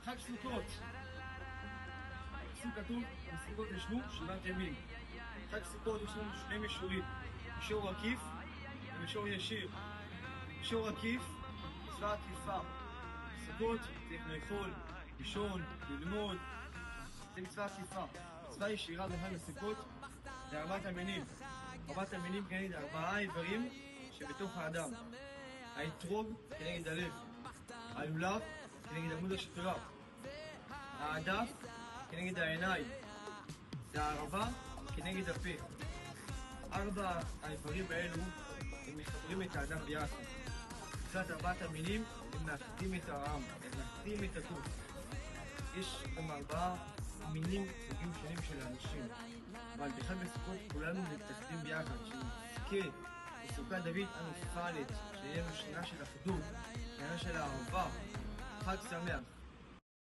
חג סוכות. בפסוק כתוב, בסוכות ישנו 7 ימים. חג סוכות יש לנו 2 מישורים, מישור עקיף ומישור ישיר. מישור עקיף, מצווה עקיפה. בסוכות צריך לאכול, לישון, ללמוד, זה מצווה עקיפה. מצווה ישירה בחג הסוכות זה 4 המינים. 4 המינים כנגד 4 איברים שבתוך האדם. האתרוג כנגד הלב, הלולב כנגד עמוד השדרה, העדף כנגד העיניים, והערבה כנגד הפה. 4 האיברים האלו הם מחברים את האדם ביחד. מצוות 4 המינים הם מאחדים את העם, הם מאחדים את הטוב. יש גם 4 מינים סוגים שונים של האנשים, אבל בחג הסוכות כולנו מתאחדים ביחד, שנזכה בסוכת דוד אנו פלט, שיהיה לנו שנה של אחדות, שנה של אהבה. חג שמח.